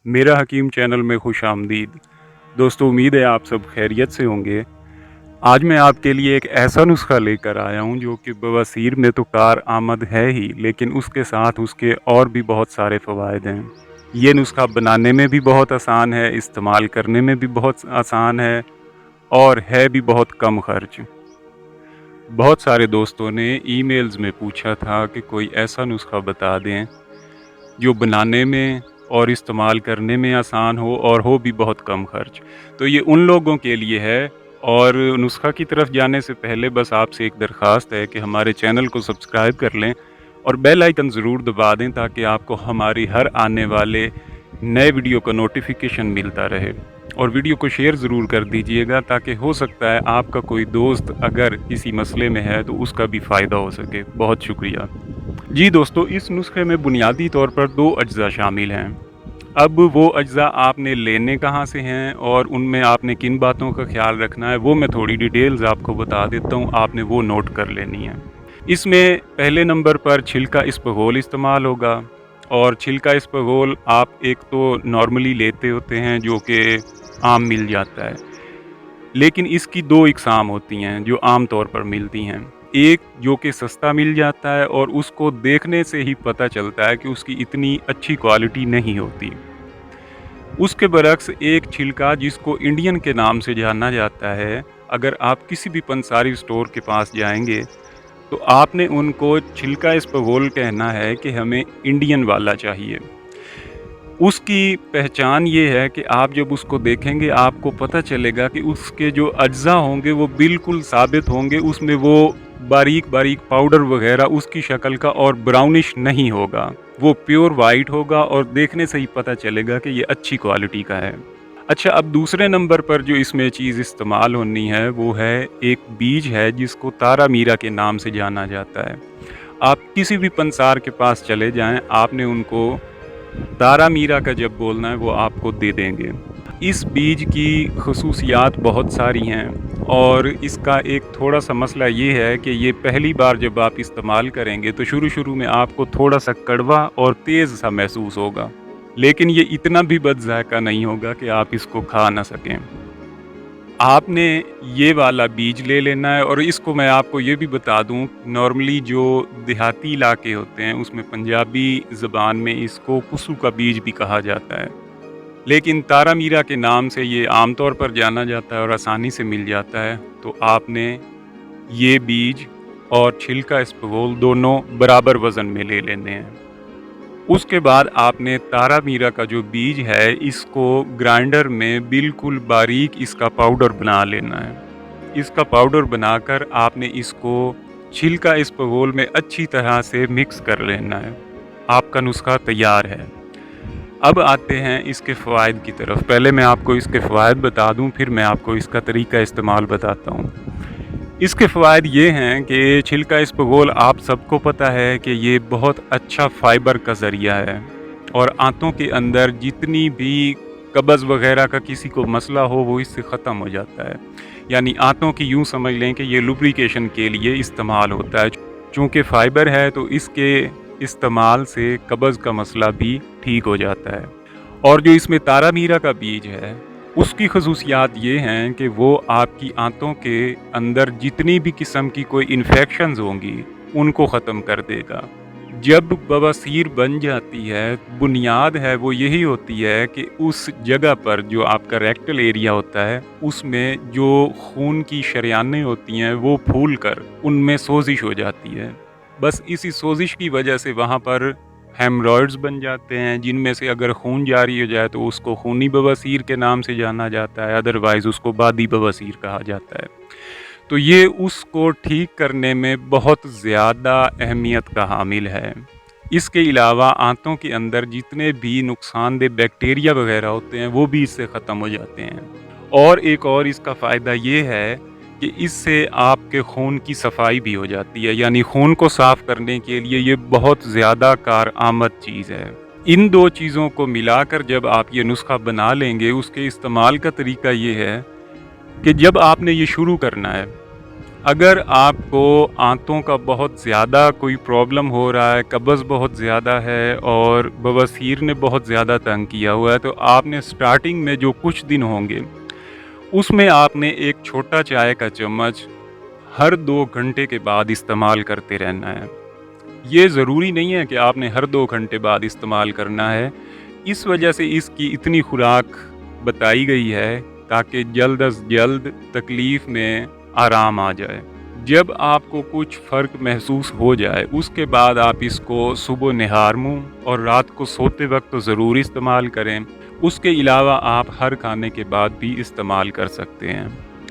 मेरा हकीम चैनल में खुश आमदीद। दोस्तों, उम्मीद है आप सब खैरियत से होंगे। आज मैं आपके लिए एक ऐसा नुस्खा लेकर आया हूँ जो कि बवासीर में तो कार आमद है ही, लेकिन उसके साथ उसके और भी बहुत सारे फ़वाइद हैं। ये नुस्खा बनाने में भी बहुत आसान है, इस्तेमाल करने में भी बहुत आसान है और है भी बहुत कम खर्च। बहुत सारे दोस्तों ने ईमेल्स में पूछा था कि कोई ऐसा नुस्खा बता दें जो बनाने में और इस्तेमाल करने में आसान हो और हो भी बहुत कम खर्च। तो ये उन लोगों के लिए है। और नुस्खा की तरफ जाने से पहले बस आपसे एक दरख्वास्त है कि हमारे चैनल को सब्सक्राइब कर लें और बेल आइकन ज़रूर दबा दें ताकि आपको हमारी हर आने वाले नए वीडियो का नोटिफिकेशन मिलता रहे। और वीडियो को शेयर ज़रूर कर दीजिएगा ताकि हो सकता है आपका कोई दोस्त अगर किसी मसले में है तो उसका भी फ़ायदा हो सके। बहुत शुक्रिया। जी दोस्तों, इस नुस्खे में बुनियादी तौर पर 2 अज्ज़ा शामिल हैं। अब वो अज्ज़ा आपने लेने कहाँ से हैं और उनमें आपने किन बातों का ख़्याल रखना है, वो मैं थोड़ी डिटेल्स आपको बता देता हूँ, आपने वो नोट कर लेनी है। इसमें पहले नंबर पर छिलका इसबगोल इस्तेमाल होगा। और छिलका इसबगोल आप एक तो नॉर्मली लेते होते हैं जो कि आम मिल जाता है, लेकिन इसकी 2 इकसाम होती हैं जो आम तौर पर मिलती हैं। एक जो कि सस्ता मिल जाता है और उसको देखने से ही पता चलता है कि उसकी इतनी अच्छी क्वालिटी नहीं होती। उसके बरक्स एक छिलका जिसको इंडियन के नाम से जाना जाता है, अगर आप किसी भी पंसारी स्टोर के पास जाएंगे तो आपने उनको छिलका इसबगोल कहना है कि हमें इंडियन वाला चाहिए। उसकी पहचान ये है कि आप जब उसको देखेंगे आपको पता चलेगा कि उसके जो अज्ज़ा होंगे वो बिल्कुल साबित होंगे, उसमें वो बारीक बारीक पाउडर वगैरह उसकी शक्ल का और ब्राउनिश नहीं होगा, वो प्योर वाइट होगा और देखने से ही पता चलेगा कि ये अच्छी क्वालिटी का है। अच्छा, अब दूसरे नंबर पर जो इसमें चीज़ इस्तेमाल होनी है वो है एक बीज है जिसको तारा मीरा के नाम से जाना जाता है। आप किसी भी पंसार के पास चले जाएं, आपने उनको तारा मीरा का जब बोलना है वो आपको दे देंगे। इस बीज की खसूसियात बहुत सारी हैं और इसका एक थोड़ा सा मसला ये है कि ये पहली बार जब आप इस्तेमाल करेंगे तो शुरू में आपको थोड़ा सा कड़वा और तेज़ सा महसूस होगा, लेकिन ये इतना भी बदज़ायका नहीं होगा कि आप इसको खा ना सकें। आपने ये वाला बीज ले लेना है और इसको मैं आपको ये भी बता दूं, नॉर्मली जो देहाती इलाके होते हैं उसमें पंजाबी ज़बान में इसको कुसू का बीज भी कहा जाता है, लेकिन तारा मीरा के नाम से ये आमतौर पर जाना जाता है और आसानी से मिल जाता है। तो आपने ये बीज और छिलका इसबगोल दोनों बराबर वज़न में ले लेने हैं। उसके बाद आपने तारा मीरा का जो बीज है इसको ग्राइंडर में बिल्कुल बारीक इसका पाउडर बना लेना है। इसका पाउडर बनाकर आपने इसको छिलका इसबगोल में अच्छी तरह से मिक्स कर लेना है। आपका नुस्खा तैयार है। अब आते हैं इसके फ़वाइद की तरफ। पहले मैं आपको इसके फ़वाइद बता दूं, फिर मैं आपको इसका तरीका इस्तेमाल बताता हूं। इसके फ़वाइद ये हैं कि छिलका इसबगोल आप सबको पता है कि ये बहुत अच्छा फ़ाइबर का ज़रिया है और आंतों के अंदर जितनी भी कब्ज़ वग़ैरह का किसी को मसला हो वो इससे ख़त्म हो जाता है। यानी आंतों की यूँ समझ लें कि ये लुब्रिकेशन के लिए इस्तेमाल होता है। चूँकि फ़ाइबर है तो इसके इस्तेमाल से कब्ज़ का मसला भी ठीक हो जाता है। और जो इसमें तारा मीरा का बीज है उसकी खसूसियात ये हैं कि वो आपकी आंतों के अंदर जितनी भी किस्म की कोई इन्फेक्शंस होंगी उनको ख़त्म कर देगा। जब बवासीर बन जाती है, बुनियाद है वो यही होती है कि उस जगह पर जो आपका रेक्टल एरिया होता है उसमें जो खून की शरियानें होती हैं वो फूल कर उनमें सोजिश हो जाती है। बस इसी सोजिश की वजह से वहाँ पर हेमरॉइड्स बन जाते हैं, जिनमें से अगर खून जारी हो जाए तो उसको खूनी बवासीर के नाम से जाना जाता है, अदरवाइज़ उसको बादी बवासीर कहा जाता है। तो ये उसको ठीक करने में बहुत ज़्यादा अहमियत का हामिल है। इसके अलावा आंतों के अंदर जितने भी नुकसानदेह बैक्टीरिया वगैरह होते हैं वो भी इससे ख़त्म हो जाते हैं। और एक और इसका फ़ायदा ये है कि इससे आपके खून की सफाई भी हो जाती है, यानी खून को साफ़ करने के लिए ये बहुत ज़्यादा कारआमद चीज़ है। इन 2 चीज़ों को मिलाकर जब आप ये नुस्खा बना लेंगे, उसके इस्तेमाल का तरीका ये है कि जब आपने ये शुरू करना है اگر آپ کو آنتوں کا بہت زیادہ کوئی پرابلم ہو رہا ہے، قبض بہت زیادہ ہے اور بواسیر نے بہت زیادہ تنگ کیا ہوا ہے، تو آپ نے سٹارٹنگ میں جو کچھ دن ہوں گے اس میں آپ نے ایک چھوٹا چائے کا چمچ ہر 2 گھنٹے کے بعد استعمال کرتے رہنا ہے۔ یہ ضروری نہیں ہے کہ آپ نے ہر 2 گھنٹے بعد استعمال کرنا ہے، اس وجہ سے اس کی اتنی خوراک بتائی گئی ہے تاکہ جلد از جلد تکلیف میں آرام آ جائے۔ جب آپ کو کچھ فرق محسوس ہو جائے اس کے بعد آپ اس کو صبح نہار منہ اور رات کو سوتے وقت تو ضرور استعمال کریں۔ اس کے علاوہ آپ ہر کھانے کے بعد بھی استعمال کر سکتے ہیں۔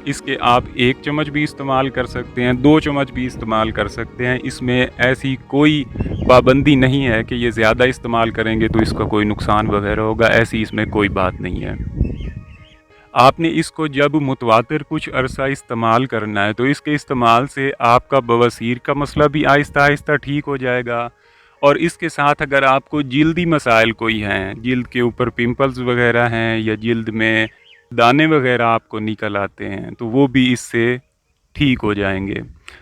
اس کے آپ 1 چمچ بھی استعمال کر سکتے ہیں، 2 چمچ بھی استعمال کر سکتے ہیں۔ اس میں ایسی کوئی پابندی نہیں ہے کہ یہ زیادہ استعمال کریں گے تو اس کا کوئی نقصان وغیرہ ہوگا، ایسی اس میں کوئی بات نہیں ہے۔ آپ نے اس کو جب متواتر کچھ عرصہ استعمال کرنا ہے تو اس کے استعمال سے آپ کا بواسیر کا مسئلہ بھی آہستہ آہستہ ٹھیک ہو جائے گا، اور اس کے ساتھ اگر آپ کو جلدی مسائل کوئی ہیں، جلد کے اوپر پمپلز وغیرہ ہیں یا جلد میں دانے وغیرہ آپ کو نکل آتے ہیں تو وہ بھی اس سے ٹھیک ہو جائیں گے۔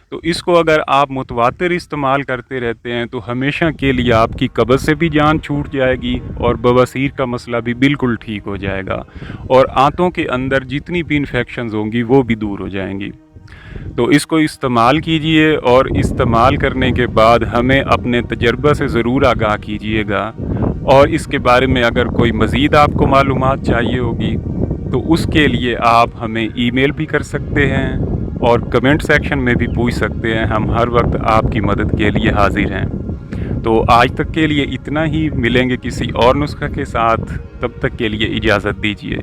تو اس کو اگر آپ متواتر استعمال کرتے رہتے ہیں تو ہمیشہ کے لیے آپ کی قبض سے بھی جان چھوٹ جائے گی اور بواسیر کا مسئلہ بھی بالکل ٹھیک ہو جائے گا، اور آنتوں کے اندر جتنی بھی انفیکشنز ہوں گی وہ بھی دور ہو جائیں گی۔ تو اس کو استعمال کیجئے، اور استعمال کرنے کے بعد ہمیں اپنے تجربہ سے ضرور آگاہ کیجئے گا، اور اس کے بارے میں اگر کوئی مزید آپ کو معلومات چاہیے ہوگی تو اس کے لیے آپ ہمیں ای میل بھی کر سکتے ہیں اور کمنٹ سیکشن میں بھی پوچھ سکتے ہیں، ہم ہر وقت آپ کی مدد کے لیے حاضر ہیں۔ تو آج تک کے لیے اتنا ہی، ملیں گے کسی اور نسخہ کے ساتھ، تب تک کے لیے اجازت دیجیے۔